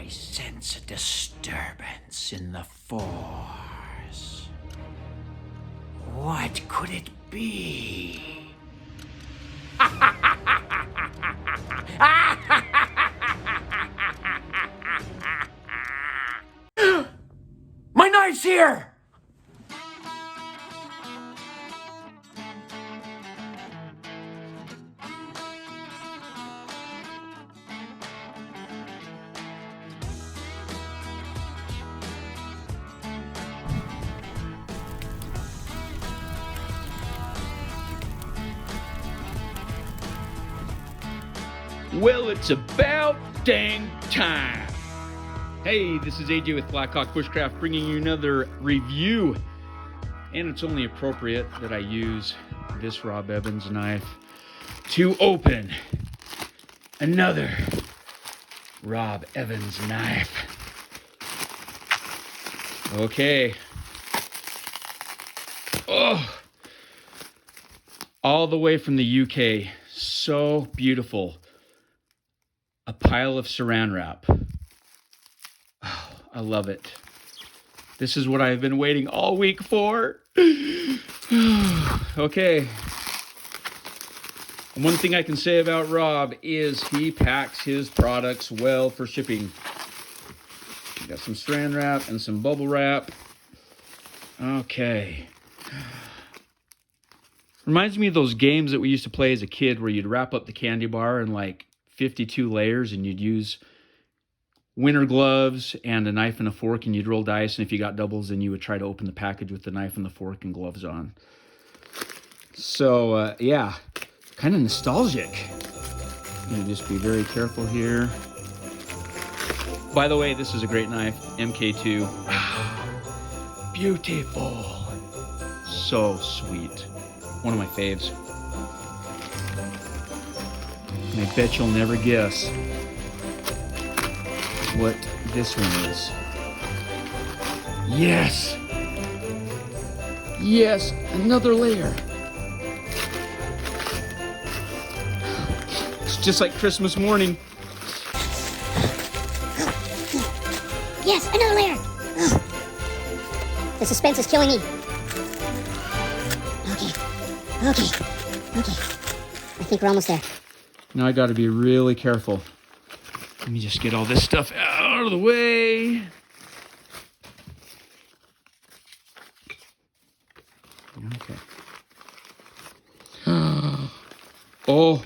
I sense a disturbance in the force. What could it be? My knife's here! Well, it's about dang time. Hey, this is AJ with Blackhawk Bushcraft bringing you another review. And it's only appropriate that I use this Rob Evans knife to open another Rob Evans knife. Okay. Oh, all the way from the UK. So beautiful. A pile of saran wrap. Oh, I love it. This is what I've been waiting all week for. Okay. One thing I can say about Rob is he packs his products well for shipping. We got some saran wrap and some bubble wrap. Okay. Reminds me of those games that we used to play as a kid where you'd wrap up the candy bar in like 52 layers and you'd use winter gloves and a knife and a fork and you'd roll dice, and if you got doubles then you would try to open the package with the knife and the fork and gloves on. So yeah, kind of nostalgic. I'm gonna just be very careful here. By the way, this is a great knife, MK2. Beautiful. So sweet. One of my faves. And I bet you'll never guess what this one is. Yes! Yes, another layer. It's just like Christmas morning. Yes, another layer. Oh. The suspense is killing me. Okay. I think we're almost there. Now I got to be really careful. Let me just get all this stuff out of the way. Okay. Oh,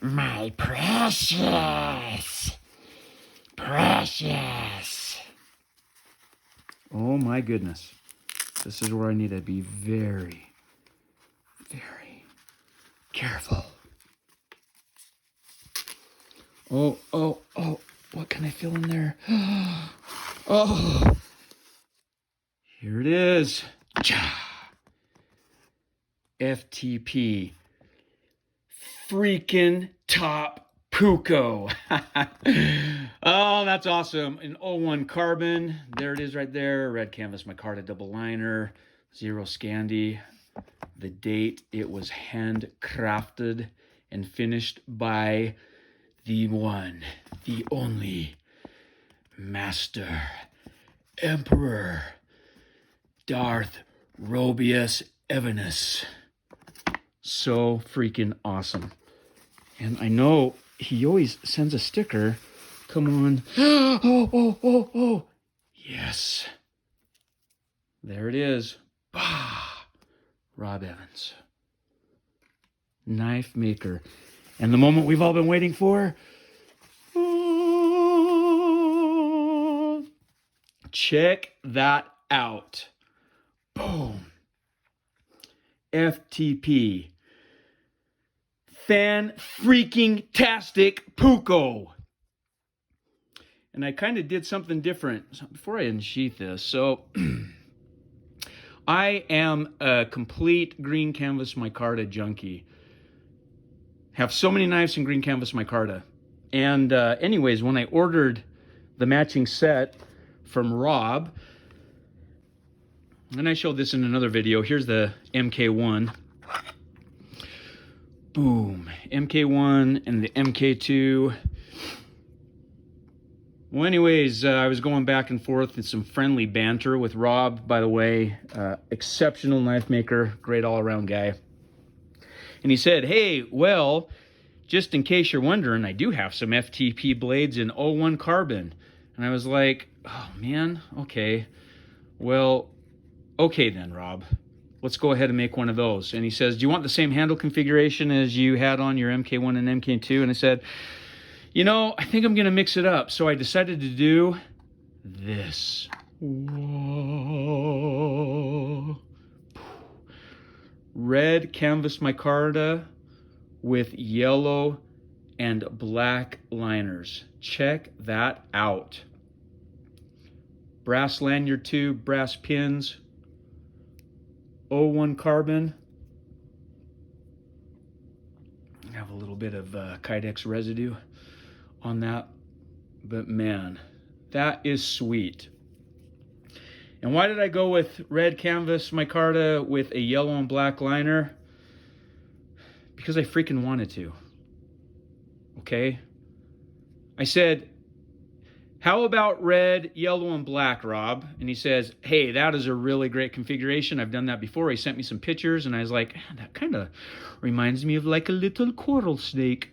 my precious. Oh my goodness. This is where I need to be very, very careful. Oh, what can I feel in there? Oh, here it is. FTP. Freaking top Puukko. Oh, that's awesome. An 01 carbon. There it is right there. Red canvas micarta double liner. 0 Scandi. The date, it was handcrafted and finished by the one, the only Master Emperor Darth Robius Evanus. So freaking awesome. And I know he always sends a sticker. Come on. Oh. Yes. There it is. Bah. Rob Evans. Knife maker. And the moment we've all been waiting for. Check that out. Boom. FTP. Fan-Freaking-Tastic Puukko. And I kind of did something different before I unsheath this. So I am a complete green canvas micarta junkie. Have so many knives in green canvas micarta. And anyways, when I ordered the matching set from Rob, and I showed this in another video, here's the MK1. Boom, MK1 and the MK2. Well, anyways, I was going back and forth in some friendly banter with Rob, by the way. Exceptional knife maker, great all-around guy. And he said, hey, well, just in case you're wondering, I do have some FTP blades in 01 carbon. And I was like, oh, man, okay. Well, okay then, Rob. Let's go ahead and make one of those. And he says, do you want the same handle configuration as you had on your MK1 and MK2? And I said, you know, I think I'm going to mix it up. So I decided to do this. Whoa. Red canvas micarta with yellow and black liners. Check that out. Brass lanyard tube, brass pins, 01 carbon. I have a little bit of Kydex residue on that, but man, that is sweet. And why did I go with red canvas micarta with a yellow and black liner? Because I freaking wanted to. Okay? I said, how about red, yellow, and black, Rob? And he says, hey, that is a really great configuration. I've done that before. He sent me some pictures, and I was like, that kind of reminds me of like a little coral snake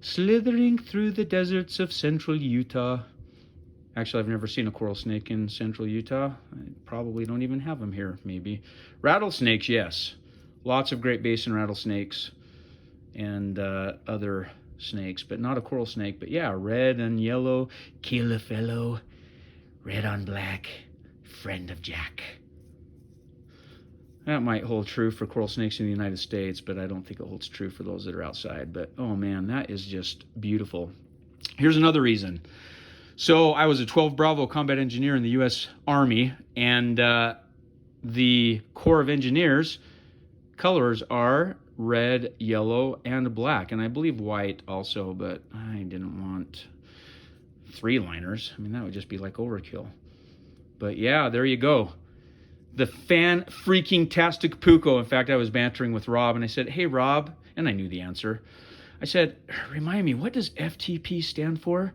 slithering through the deserts of central Utah. Actually, I've never seen a coral snake in central Utah. I probably don't even have them here, maybe. Rattlesnakes, yes. Lots of Great Basin rattlesnakes and other snakes, but not a coral snake. But yeah, red and yellow, kill a fellow. Red on black, friend of Jack. That might hold true for coral snakes in the United States, but I don't think it holds true for those that are outside. But oh man, that is just beautiful. Here's another reason. So I was a 12 Bravo combat engineer in the U.S. Army, and the Corps of Engineers colors are red, yellow, and black, and I believe white also, but I didn't want 3 liners. I mean, that would just be like overkill. But yeah, there you go. The Fan-Freaking-Tastic Puukko. In fact, I was bantering with Rob, and I said, hey, Rob, and I knew the answer. I said, remind me, what does FTP stand for?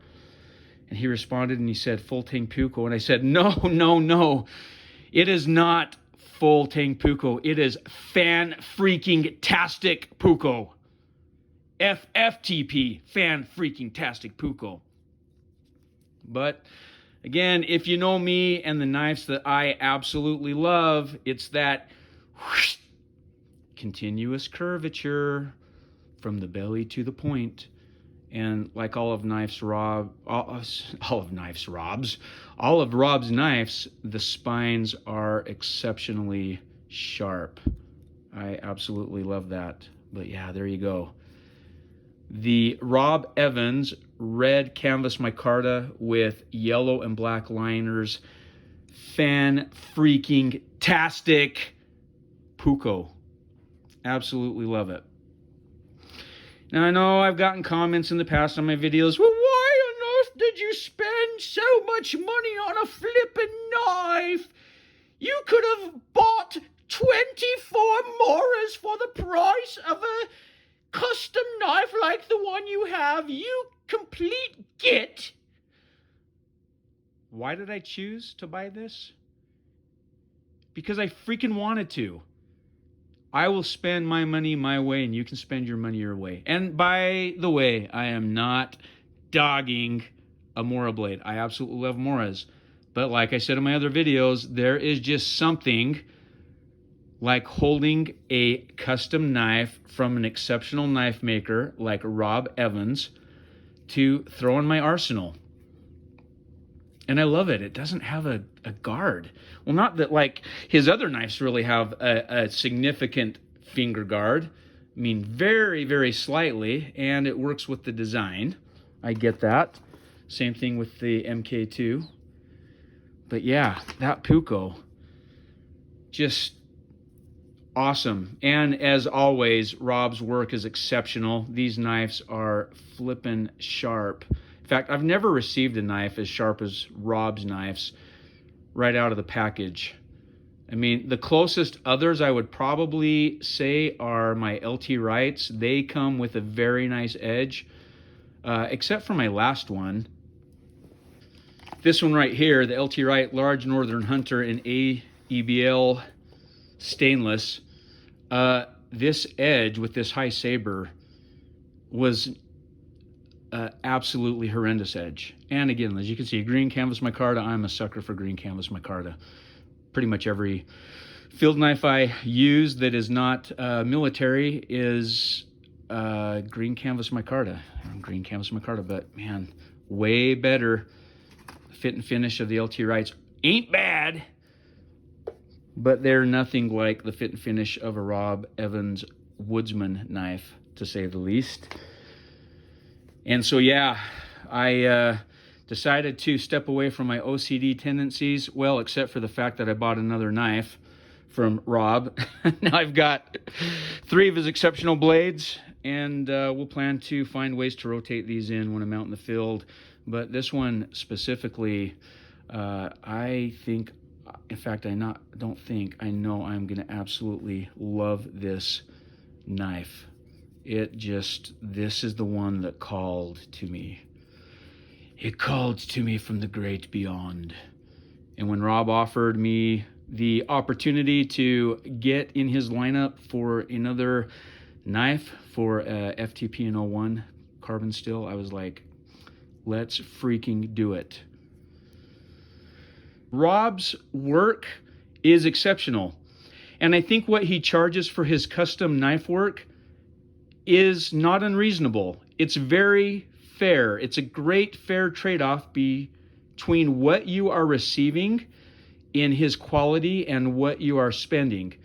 And he responded and he said, Full Tang Puukko. And I said, no. It is not Full Tang Puukko. It is Fan-Freaking-Tastic Puukko. FTP, Fan-Freaking-Tastic Puukko. But again, if you know me and the knives that I absolutely love, it's that whoosh, continuous curvature from the belly to the point. And like all of Rob's knives, the spines are exceptionally sharp. I absolutely love that. But yeah, there you go. The Rob Evans red canvas micarta with yellow and black liners, Fan-Freaking-Tastic Puukko. Absolutely love it. Now, I know I've gotten comments in the past on my videos, well, why on earth did you spend so much money on a flippin' knife? You could have bought 24 Moras for the price of a custom knife like the one you have, you complete git. Why did I choose to buy this? Because I freaking wanted to. I will spend my money my way, and you can spend your money your way. And by the way, I am not dogging a Mora blade. I absolutely love Moras. But like I said in my other videos, there is just something like holding a custom knife from an exceptional knife maker like Rob Evans to throw in my arsenal. And I love it. It doesn't have a guard. Well, not that like his other knives really have a significant finger guard. I mean, very, very slightly, and it works with the design. I get that. Same thing with the MK2. But yeah, that Puukko, just awesome. And as always, Rob's work is exceptional. These knives are flippin' sharp. In fact, I've never received a knife as sharp as Rob's knives right out of the package. I mean, the closest others I would probably say are my LT Wrights. They come with a very nice edge, except for my last one. This one right here, the LT Wright Large Northern Hunter in AEBL stainless, this edge with this high saber was absolutely horrendous edge. And again, as you can see, green canvas micarta. I'm a sucker for green canvas micarta. Pretty much every field knife I use that is not military is green canvas micarta. Green canvas micarta, but man, way better. Fit and finish of the LT Wrights ain't bad, but they're nothing like the fit and finish of a Rob Evans Woodsman knife, to say the least. And so, yeah, I decided to step away from my OCD tendencies, well, except for the fact that I bought another knife from Rob. Now I've got 3 of his exceptional blades, and we'll plan to find ways to rotate these in when I'm out in the field. But this one specifically, I think, in fact, I know I'm going to absolutely love this knife. This is the one that called to me. It called to me from the great beyond. And when Rob offered me the opportunity to get in his lineup for another knife for FTP and 01 carbon steel, I was like, let's freaking do it. Rob's work is exceptional. And I think what he charges for his custom knife work is not unreasonable. It's very fair. It's a great fair trade-off between what you are receiving in his quality and what you are spending.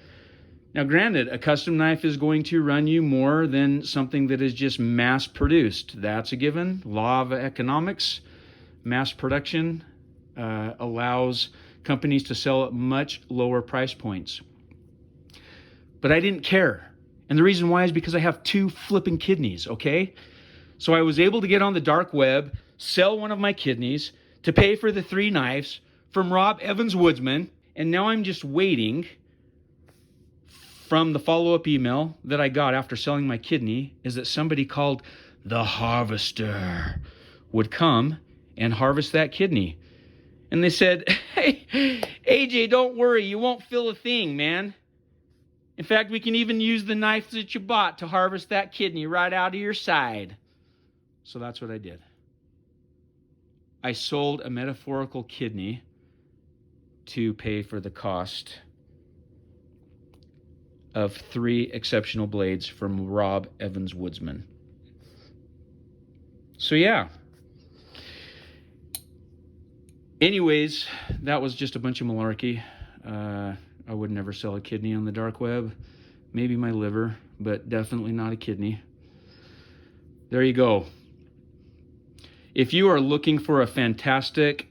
Now, granted, a custom knife is going to run you more than something that is just mass-produced. That's a given. Law of economics. Mass production allows companies to sell at much lower price points. But I didn't care. And the reason why is because I have 2 flipping kidneys, okay? So I was able to get on the dark web, sell one of my kidneys to pay for the 3 knives from Rob Evans Woodsman, and now I'm just waiting from the follow-up email that I got after selling my kidney is that somebody called the harvester would come and harvest that kidney. And they said, hey, AJ, don't worry, you won't feel a thing, man. In fact, we can even use the knife that you bought to harvest that kidney right out of your side. So that's what I did. I sold a metaphorical kidney to pay for the cost of 3 exceptional blades from Rob Evans Woodsman. So yeah. Anyways, that was just a bunch of malarkey. I would never sell a kidney on the dark web. Maybe my liver, but definitely not a kidney. There you go. If you are looking for a fantastic,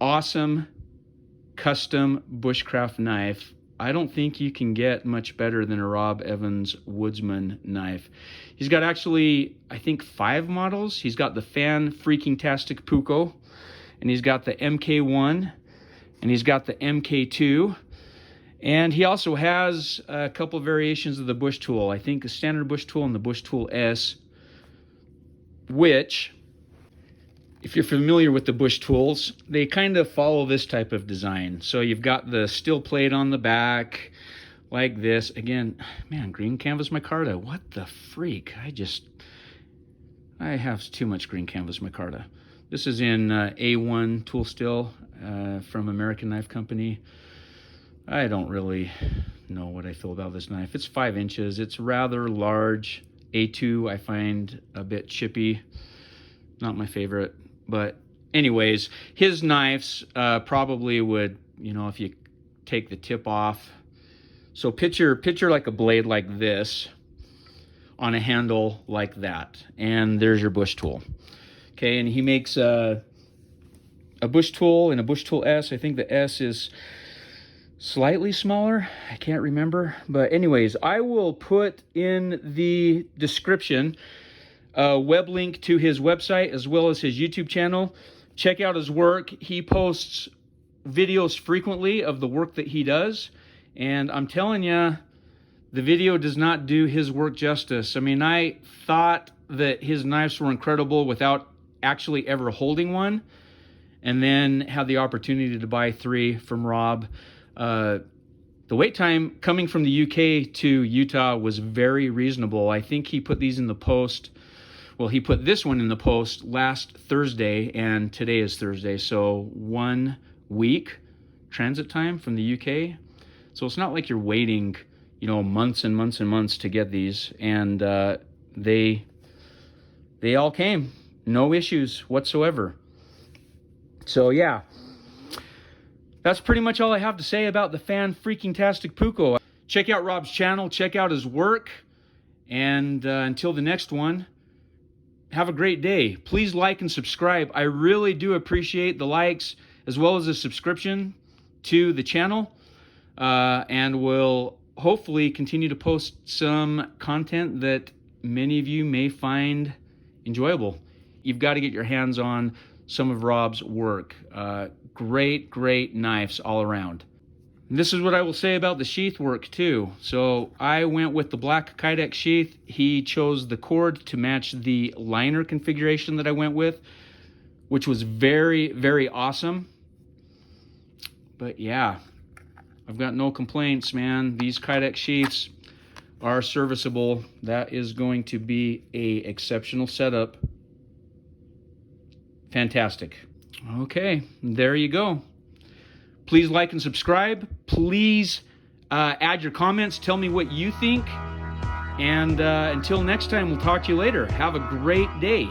awesome, custom bushcraft knife, I don't think you can get much better than a Rob Evans Woodsman knife. He's got actually, I think, 5 models. He's got the Fan-Freaking-Tastic Puukko, and he's got the MK1, and he's got the MK2, and he also has a couple of variations of the Bushtool. I think the standard Bushtool and the Bushtool S, which, if you're familiar with the Bushtools, they kind of follow this type of design. So you've got the steel plate on the back, like this. Again, man, green canvas micarta. What the freak? I have too much green canvas micarta. This is in A1 tool steel from American Knife Company. I don't really know what I feel about this knife. It's 5 inches. It's rather large. A2 I find a bit chippy. Not my favorite. But anyways, his knives probably would, if you take the tip off. So picture like a blade like this on a handle like that. And there's your Bushtool. Okay, and he makes a Bushtool and a Bushtool S. I think the S is slightly smaller. I can't remember. But anyways, I will put in the description a web link to his website as well as his YouTube channel. Check out his work. He posts videos frequently of the work that he does. And I'm telling you, the video does not do his work justice. I mean, I thought that his knives were incredible without actually ever holding one. and then had the opportunity to buy 3 from Rob. The wait time coming from the UK to Utah was very reasonable. I think he put these in the post. Well, he put this one in the post last Thursday, and today is Thursday, so 1 week transit time from the UK. So it's not like you're waiting, you know, months and months and months to get these. And they all came, no issues whatsoever. So yeah, that's pretty much all I have to say about the Fan-Freaking-Tastic Puukko. Check out Rob's channel, check out his work, and until the next one, have a great day. Please like and subscribe. I really do appreciate the likes as well as the subscription to the channel, and will hopefully continue to post some content that many of you may find enjoyable. You've got to get your hands on some of Rob's work. Great knives all around. And this is what I will say about the sheath work too. So I went with the black Kydex sheath. He chose the cord to match the liner configuration that I went with, which was very awesome. But yeah, I've got no complaints, man. These Kydex sheaths are serviceable. That is going to be an exceptional setup. Fantastic. Okay, there you go. Please like and subscribe. Please add your comments. Tell me what you think. And until next time, we'll talk to you later. Have a great day.